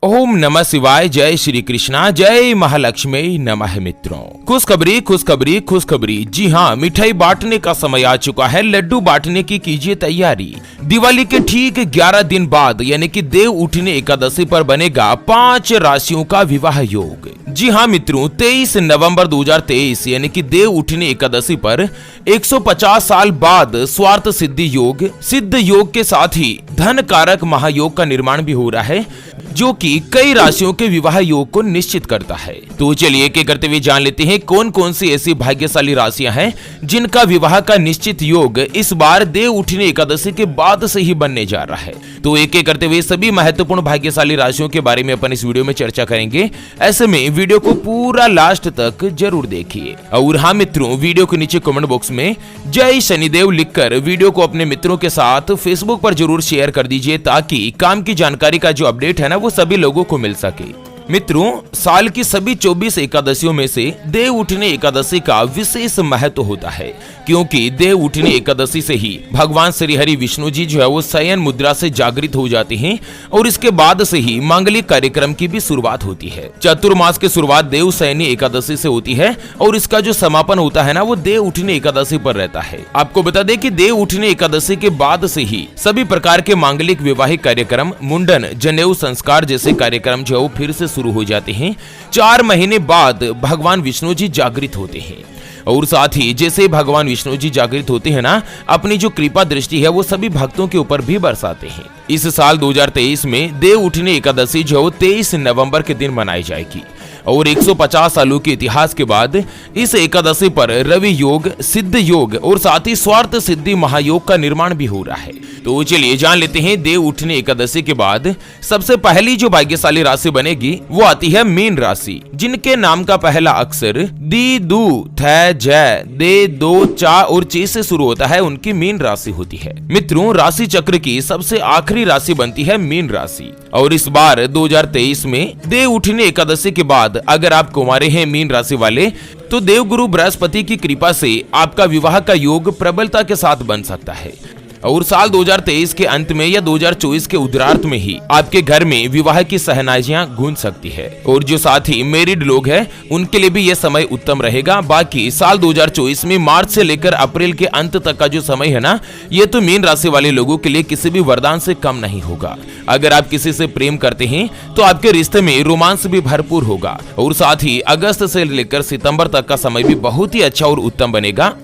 ओम नमः शिवाय। जय श्री कृष्णा, जय महालक्ष्मी नमः। मित्रों, खुशखबरी। जी हाँ, मिठाई बांटने का समय आ चुका है। लड्डू बांटने की कीजिए तैयारी। दिवाली के ठीक 11 दिन बाद यानी कि देव उठनी एकादशी पर बनेगा 5 राशियों का विवाह योग। जी हाँ मित्रों, 23 नवंबर 2023 यानी कि देव उठनी एकादशी पर 150 साल बाद स्वार्थ सिद्ध योग के साथ ही धन कारक महायोग का निर्माण भी हो रहा है, जो कि कई राशियों के विवाह योग को निश्चित करता है। तो चलिए एक एक करते हुए जान लेते हैं कौन कौन सी ऐसी भाग्यशाली राशियां हैं जिनका विवाह का निश्चित योग इस बार देव उठनी एकादशी के बाद से ही बनने जा रहा है। तो एक एक करते हुए सभी महत्वपूर्ण भाग्यशाली राशियों के बारे में अपन इस वीडियो में चर्चा करेंगे। ऐसे में वीडियो को पूरा लास्ट तक जरूर देखिए। और हाँ मित्रों, वीडियो के नीचे कमेंट बॉक्स में जय शनिदेव लिखकर वीडियो को अपने मित्रों के साथ फेसबुक पर जरूर शेयर कर दीजिए, ताकि काम की जानकारी का जो अपडेट है ना वो सभी लोगों को मिल सके। मित्रों, साल की सभी 24 एकादशियों में से देव उठनी एकादशी का विशेष महत्व होता है, क्योंकि देव उठनी एकादशी से ही भगवान श्री हरि विष्णु जी जो है वो शयन मुद्रा से जागृत हो जाते हैं और इसके बाद से ही मांगलिक कार्यक्रम की भी शुरुआत होती है। चतुर्मास की शुरुआत देव शयनी एकादशी से होती है और इसका जो समापन होता है ना वो देव उठनी एकादशी पर रहता है। आपको बता दें कि देव उठनी एकादशी के बाद से ही सभी प्रकार के मांगलिक वैवाहिक कार्यक्रम, मुंडन, जनेऊ संस्कार जैसे कार्यक्रम जो है वो फिर से शुरू हो जाते हैं। 4 महीने बाद भगवान विष्णु जी जागृत होते हैं और साथ ही जैसे भगवान विष्णु जी जागृत होते हैं ना, अपनी जो कृपा दृष्टि है वो सभी भक्तों के ऊपर भी बरसाते हैं। इस साल 2023 में देव उठनी एकादशी जो 23 नवंबर के दिन मनाई जाएगी और 150 सालों के इतिहास के बाद इस एकादशी पर रवि योग, सिद्ध योग और साथ ही स्वार्थ सिद्धि महायोग का निर्माण भी हो रहा है। तो चलिए जान लेते हैं देव उठनी एकादशी के बाद सबसे पहली जो भाग्यशाली राशि बनेगी वो आती है मीन राशि, जिनके नाम का पहला अक्षर दी, दू, थ, ज, दे, दो, चा और ची से शुरू होता है, उनकी मीन राशि होती है। मित्रों, राशि चक्र की सबसे आखिरी राशि बनती है मीन राशि और इस बार 2023 में देव उठनी एकादशी के बाद अगर आप कुंवारे हैं मीन राशि वाले, तो देवगुरु बृहस्पति की कृपा से आपका विवाह का योग प्रबलता के साथ बन सकता है और साल 2023 के अंत में या 2024 के उत्तरार्ध में ही आपके घर में विवाह की सहनाइयां गूंज सकती है। और जो साथ ही मैरिड लोग हैं उनके लिए भी यह समय उत्तम रहेगा। बाकी साल 2024 में मार्च से लेकर अप्रैल के अंत तक का जो समय है ना, ये तो मीन राशि वाले लोगों के लिए किसी भी वरदान से कम नहीं होगा। अगर आप किसी से प्रेम करते हैं तो आपके रिश्ते में रोमांस भी भरपूर होगा और साथ ही अगस्त से लेकर सितंबर तक का समय भी बहुत ही अच्छा और उत्तम बनेगा।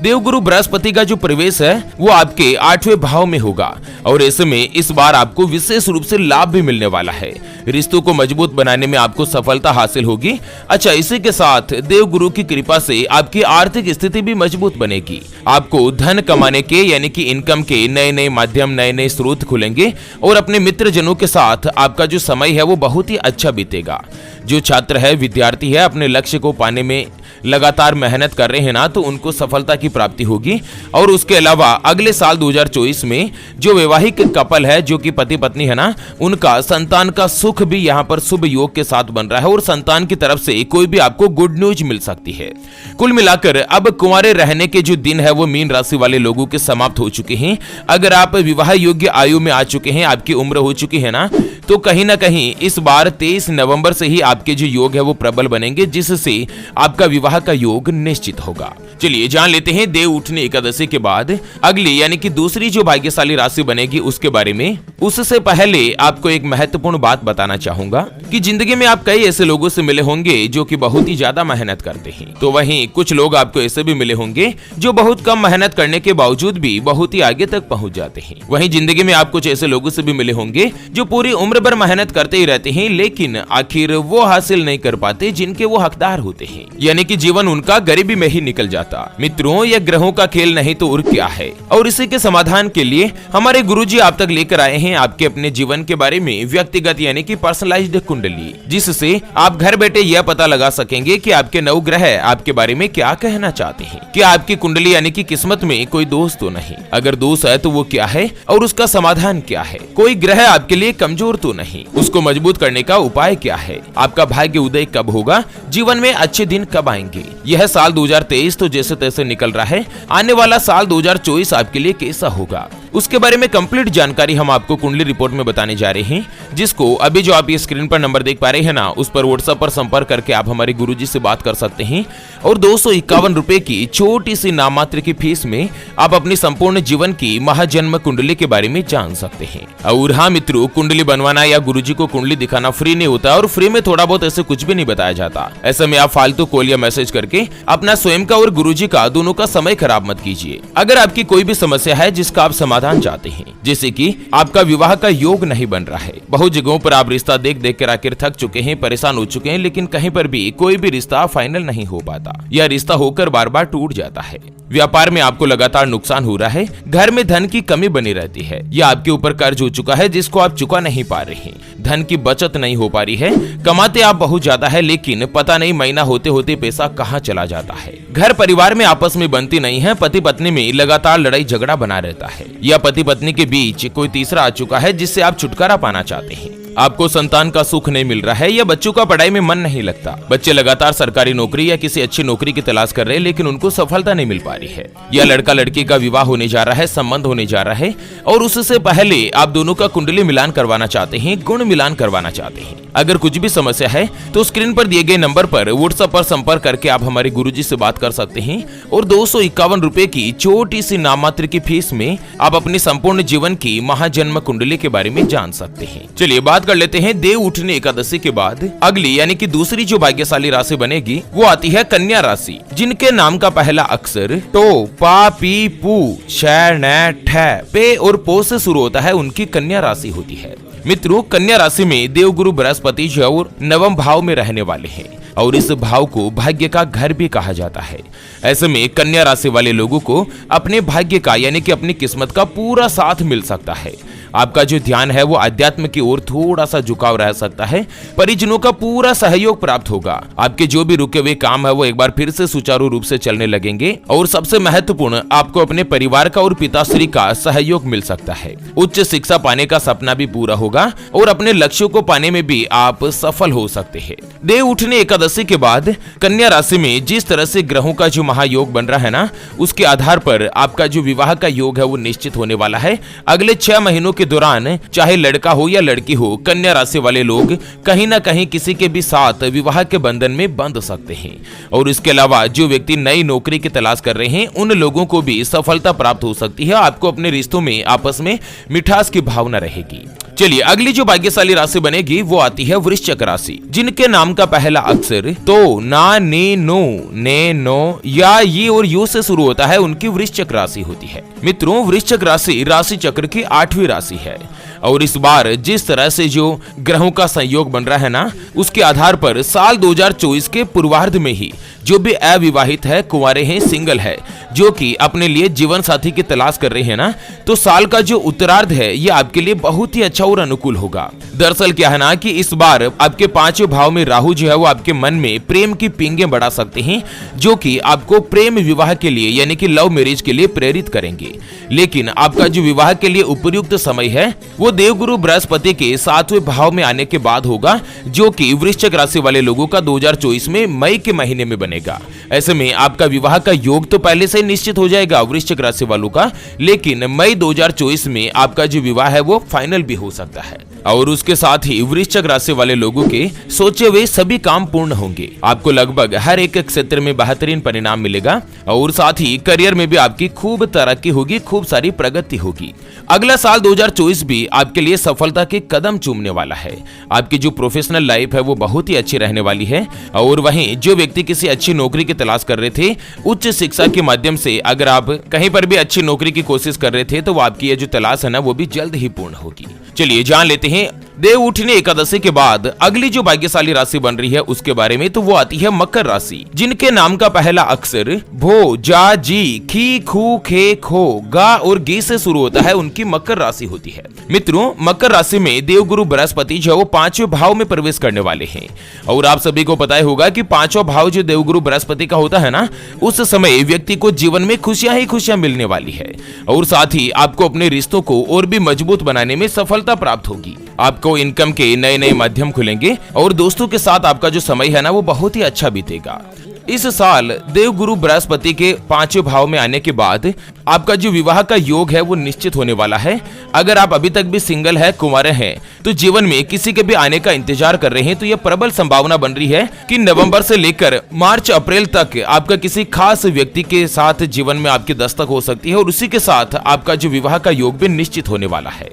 देवगुरु बृहस्पति का जो प्रवेश है वो आपके 8वें भाव में होगा और ऐसे में इस बार आपको विशेष रूप से लाभ भी मिलने वाला है। रिश्तों को मजबूत बनाने में आपको सफलता हासिल होगी। अच्छा, इसी के साथ देवगुरु की कृपा से आपकी आर्थिक स्थिति भी मजबूत बनेगी। आपको धन कमाने के यानी कि इनकम के नए नए माध्यम, नए नए स्रोत खुलेंगे और अपने मित्र जनों के साथ आपका जो समय है वो बहुत ही अच्छा बीतेगा। जो छात्र है, विद्यार्थी है, अपने लक्ष्य को पाने में लगातार मेहनत कर रहे हैं ना, तो उनको सफलता की प्राप्ति होगी। और उसके अलावा अगले साल 2024 में जो वैवाहिक कपल है, जो कि पति पत्नी है ना, उनका संतान का सुख भी यहाँ पर शुभ योग के साथ बन रहा है और संतान की तरफ से कोई भी आपको गुड न्यूज मिल सकती है। कुल मिलाकर अब कुंवारे रहने के जो दिन है वो मीन राशि वाले लोगों के समाप्त हो चुके हैं। अगर आप विवाह योग्य आयु में आ चुके हैं, आपकी उम्र हो चुकी है ना, तो कहीं ना कहीं इस बार 23 नवंबर से ही आपके जो योग है वो प्रबल बनेंगे, जिससे आपका विवाह का योग निश्चित होगा। चलिए जान लेते हैं देव उठनी एकादशी के बाद अगली यानी कि दूसरी जो भाग्यशाली राशि बनेगी उसके बारे में। उससे पहले आपको एक महत्वपूर्ण बात बताना चाहूंगा कि जिंदगी में आप कई ऐसे लोगों से मिले होंगे जो कि बहुत ही ज्यादा मेहनत करते हैं, तो वहीं कुछ लोग आपको ऐसे भी मिले होंगे जो बहुत कम मेहनत करने के बावजूद भी बहुत ही आगे तक पहुंच जाते हैं। वहीं जिंदगी में आप कुछ ऐसे लोगों से भी मिले होंगे जो पूरी उम्र भर मेहनत करते ही रहते हैं, लेकिन आखिर वो हासिल नहीं कर पाते जिनके वो हकदार होते हैं, यानी कि जीवन उनका गरीबी में ही निकल जाता। मित्रों, यह ग्रहों का खेल नहीं तो और क्या है। और इसी के समाधान के लिए हमारे गुरुजी आप तक लेकर आए हैं आपके अपने जीवन के बारे में व्यक्तिगत यानी कि पर्सनलाइज्ड कुंडली, जिससे आप घर बैठे यह पता लगा सकेंगे कि आपके नवग्रह आपके बारे में क्या कहना चाहते हैं। क्या आपकी कुंडली यानी कि किस्मत में कोई दोष तो नहीं? अगर दोष है तो वो क्या है और उसका समाधान क्या है? कोई ग्रह आपके लिए कमजोर तो नहीं, उसको मजबूत करने का उपाय क्या है? आपका भाग्य उदय कब होगा? जीवन में अच्छे दिन कब आएंगे? यह साल 2023 तो जैसे तैसे निकल रहा है, आने वाला साल 2024 आपके लिए कैसा होगा? उसके बारे में कंप्लीट जानकारी हम आपको कुंडली रिपोर्ट में बताने जा रहे हैं, जिसको अभी जो आप ये स्क्रीन पर नंबर देख पा रहे हैं ना, उस पर व्हाट्सएप पर संपर्क करके आप हमारे गुरुजी से बात कर सकते हैं और 251 रुपए की छोटी सी नाममात्र की फीस में आप अपनी संपूर्ण जीवन की महाजन्म कुंडली के बारे में जान सकते हैं। और हाँ मित्रों, कुंडली बनवाना या गुरुजी को कुंडली दिखाना फ्री नहीं होता और फ्री में थोड़ा बहुत ऐसे कुछ भी नहीं बताया जाता। ऐसे में आप फालतू कॉल या मैसेज करके अपना स्वयं का और गुरुजी का दोनों का समय खराब मत कीजिए। अगर आपकी कोई भी समस्या है जिसका आप समाधान चाहते हैं, जैसे कि आपका विवाह का योग नहीं बन रहा है, बहुत जगहों पर आप रिश्ता देख देख कर आखिर थक चुके हैं, परेशान हो चुके हैं, लेकिन कहीं पर भी कोई भी रिश्ता फाइनल नहीं हो पाता या रिश्ता होकर बार बार टूट जाता है, व्यापार में आपको लगातार नुकसान हो रहा है, घर में धन की कमी बनी रहती है या आपके ऊपर कर्ज हो चुका है जिसको आप चुका नहीं पा रहे हैं, धन की बचत नहीं हो पा रही है, कमाते आप बहुत ज्यादा है लेकिन पता नहीं महीना होते होते पैसा कहाँ चला जाता है, घर परिवार में आपस में बनती नहीं है, पति पत्नी में लगातार लड़ाई झगड़ा बना रहता है या पति पत्नी के बीच कोई तीसरा आ चुका है जिससे आप छुटकारा पाना चाहते हैं, आपको संतान का सुख नहीं मिल रहा है या बच्चों का पढ़ाई में मन नहीं लगता, बच्चे लगातार सरकारी नौकरी या किसी अच्छी नौकरी की तलाश कर रहे हैं लेकिन उनको सफलता नहीं मिल पा रही है, या लड़का लड़की का विवाह होने जा रहा है, संबंध होने जा रहा है और उससे पहले आप दोनों का कुंडली मिलान करवाना चाहते हैं, गुण मिलान करवाना चाहते हैं। अगर कुछ भी समस्या है तो स्क्रीन पर दिए गए नंबर पर व्हाट्सएप पर संपर्क करके आप हमारे गुरुजी से बात कर सकते हैं और 251 रुपए की छोटी सी नाममात्र की फीस में आप अपनी संपूर्ण जीवन की महाजन्म कुंडली के बारे में जान सकते हैं। चलिए बात कर लेते हैं देव उठनी एकादशी के बाद अगली यानी कि दूसरी जो भाग्यशाली राशि बनेगी वो आती है कन्या राशि, जिनके नाम का पहला अक्षर टो, पा, पी, पू, श, न, ठ, पे और पो से शुरू होता है, उनकी कन्या राशि होती है। मित्रों, कन्या राशि में देवगुरु बृहस्पति जो और नवम भाव में रहने वाले हैं और इस भाव को भाग्य का घर भी कहा जाता है। ऐसे में कन्या राशि वाले लोगों को अपने भाग्य का यानी कि अपनी किस्मत का पूरा साथ मिल सकता है। आपका जो ध्यान है वो अध्यात्म की ओर थोड़ा सा झुकाव रह सकता है, परिजनों का पूरा सहयोग प्राप्त होगा, आपके जो भी रुके हुए काम है वो एक बार फिर से सुचारू रूप से चलने लगेंगे और सबसे महत्वपूर्ण आपको अपने परिवार का और पिताश्री का सहयोग मिल सकता है। उच्च शिक्षा पाने का सपना भी पूरा होगा और अपने लक्ष्यों को पाने में भी आप सफल हो सकते हैं। देव उठनी एकादशी के बाद कन्या राशि में जिस तरह से ग्रहों का जो महायोग बन रहा है ना, उसके आधार पर आपका जो विवाह का योग है वो निश्चित होने वाला है। अगले 6 महीनों के दौरान चाहे लड़का हो या लड़की हो, कन्या राशि वाले लोग कहीं ना कहीं किसी के भी साथ विवाह के बंधन में बंध सकते हैं और इसके अलावा जो व्यक्ति नई नौकरी की तलाश कर रहे हैं उन लोगों को भी सफलता प्राप्त हो सकती है। आपको अपने रिश्तों में आपस में मिठास की भावना रहेगी। चलिए अगली जो भाग्यशाली राशि बनेगी वो आती है वृश्चिक राशि, जिनके नाम का पहला अक्षर तो, ना, ने, नो, ने, नो या ये और यू से शुरू होता है, उनकी वृश्चिक राशि होती है। मित्रों, वृश्चिक राशि राशि चक्र की 8वीं राशि है और इस बार जिस तरह से जो ग्रहों का संयोग बन रहा है ना, उसके आधार पर साल 2024 के पूर्वार्ध में ही जो भी अविवाहित है, कुंवारे हैं, सिंगल है, जो कि अपने लिए जीवन साथी की तलाश कर रहे हैं ना, तो साल का जो उत्तरार्ध है ये आपके लिए बहुत ही अच्छा और अनुकूल होगा। दरअसल क्या है ना कि इस बार आपके 5वें भाव में राहु जो है वो आपके मन में प्रेम की पींगे बढ़ा सकते हैं, जो कि आपको प्रेम विवाह के लिए यानी कि लव मैरिज के लिए प्रेरित करेंगे। लेकिन आपका जो विवाह के लिए उपयुक्त समय है वो देवगुरु बृहस्पति के 7वें भाव में आने के बाद होगा, जो कि वृश्चिक राशि वाले लोगों का 2024 में मई के महीने में बनेगा। ऐसे में आपका विवाह का योग तो पहले से निश्चित हो जाएगा वृश्चिक राशि वालों का, लेकिन मई 2024 में आपका जो विवाह है वो फाइनल भी हो सकता है और उसके साथ ही वृश्चिक राशि वाले लोगों के सोचे हुए सभी काम पूर्ण होंगे। आपको लगभग हर एक क्षेत्र में बेहतरीन परिणाम मिलेगा और साथ ही करियर में भी आपकी खूब तरक्की होगी, खूब सारी प्रगति होगी। अगला साल 2024 भी आपके लिए सफलता के कदम चूमने वाला है। आपकी जो प्रोफेशनल लाइफ है वो बहुत ही अच्छी रहने वाली है और वहीं जो व्यक्ति किसी अच्छी नौकरी की तलाश कर रहे थे, उच्च शिक्षा के माध्यम से अगर आप कहीं पर भी अच्छी नौकरी की कोशिश कर रहे थे तो वो आपकी ये जो तलाश है ना वो भी जल्द ही पूर्ण होगी। चलिए जान लेते हैं देव उठनी एकादशी के बाद अगली जो भाग्यशाली राशि बन रही है उसके बारे में, तो वो आती है मकर राशि, जिनके नाम का पहला अक्षर भो, जा, जी, खी, खू, खे, खो, गा और गी से शुरू होता है, उनकी मकर राशि होती है। मित्रों, मकर राशि में देवगुरु बृहस्पति जो वो 5वें भाव में प्रवेश करने वाले हैं और आप सभी को पता होगा कि 5वां भाव जो देवगुरु बृहस्पति का होता है ना, उस समय व्यक्ति को जीवन में खुशियां ही खुशियां मिलने वाली है और साथ ही आपको अपने रिश्तों को और भी मजबूत बनाने में सफलता प्राप्त होगी। आपको इनकम के नए नए माध्यम खुलेंगे और दोस्तों के साथ आपका जो समय है ना वो बहुत ही अच्छा बीतेगा। इस साल देवगुरु बृहस्पति के 5वें भाव में आने के बाद आपका जो विवाह का योग है वो निश्चित होने वाला है। अगर आप अभी तक भी सिंगल है, कुंवारे हैं, तो जीवन में किसी के भी आने का इंतजार कर रहे हैं, तो यह प्रबल संभावना बन रही है कि नवंबर से लेकर मार्च अप्रैल तक आपका किसी खास व्यक्ति के साथ जीवन में आपकी दस्तक हो सकती है और उसी के साथ आपका जो विवाह का योग भी निश्चित होने वाला है।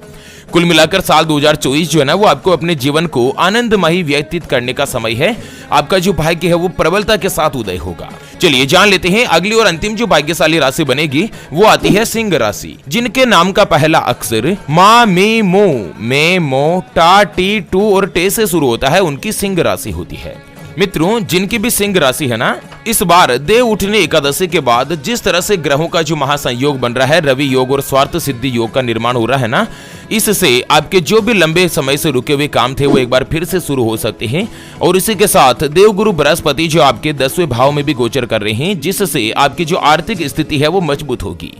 कुल मिलाकर साल 2024 जो है ना वो आपको अपने जीवन को आनंदमयी व्यतीत करने का समय है। आपका जो भाग्य है वो प्रबलता के साथ उदय होगा। चलिए जान लेते हैं अगली और अंतिम जो भाग्यशाली राशि बनेगी वो आती है सिंह राशि, जिनके नाम का पहला अक्षर मा, मे, मो, मे, मो, टा, टी, टू और टे से शुरू होता है, उनकी सिंह राशि होती है। मित्रों, जिनकी भी सिंह राशि है ना, इस बार देव उठने एकादशी के बाद जिस तरह से ग्रहों का जो महासंयोग बन रहा है, रवि योग और स्वार्थ सिद्धि योग का निर्माण हो रहा है ना, इससे आपके जो भी लंबे समय से रुके हुए काम थे वो एक बार फिर से शुरू हो सकते हैं। और इसी के साथ देवगुरु बृहस्पति जो आपके 10वें भाव में भी गोचर कर रहे हैं, जिससे आपकी जो आर्थिक स्थिति है वो मजबूत होगी।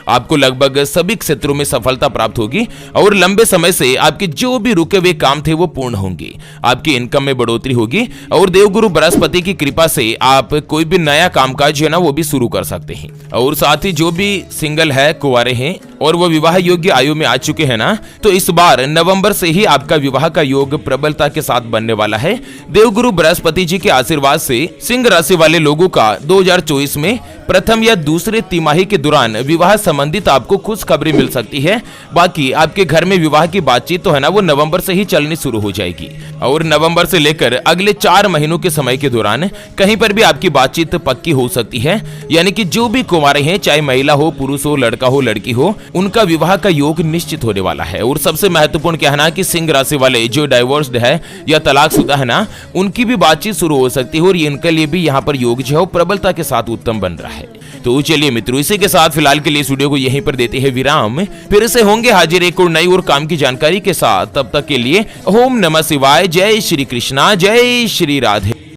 आपको लगभग सभी क्षेत्रों में सफलता प्राप्त होगी और लंबे समय से आपके जो भी रुके हुए काम थे वो पूर्ण होंगे। आपकी इनकम में बढ़ोतरी होगी और देवगुरु बृहस्पति की कृपा से आप कोई भी नया कामकाज है ना वो भी शुरू कर सकते हैं। और साथ ही जो भी सिंगल है, कुंवारे हैं और वो विवाह योग्य आयु में आ चुके हैं ना, तो इस बार नवंबर से ही आपका विवाह का योग प्रबलता के साथ बनने वाला है। देवगुरु बृहस्पति जी के आशीर्वाद से सिंह राशि वाले लोगों का 2024 में प्रथम या दूसरे तिमाही के दौरान विवाह संबंधित आपको खुशखबरी मिल सकती है। बाकी आपके घर में विवाह की बातचीत तो है ना वो नवंबर से ही चलनी शुरू हो जाएगी और नवंबर से लेकर अगले 4 महीनों के समय के दौरान कहीं पर भी आपकी बातचीत पक्की हो सकती है। यानी कि जो भी कुंवारे हैं, चाहे महिला हो, पुरुष हो, लड़का हो, लड़की हो, उनका विवाह का योग निश्चित होने वाला है। और सबसे महत्वपूर्ण क्या है ना कि सिंह राशि वाले जो डाइवोर्स्ड है या तलाकशुदा है ना, उनकी भी बातचीत शुरू हो सकती है और इनके लिए भी यहाँ पर योग जो है प्रबलता के साथ उत्तम बन रहा है। तो चलिए मित्रों, इसी के साथ फिलहाल के लिए इस वीडियो को यहीं पर देते हैं विराम। फिर से होंगे हाजिर एक और नई और काम की जानकारी के साथ। तब तक के लिए ओम नमः शिवाय, जय श्री कृष्णा, जय श्री राधे।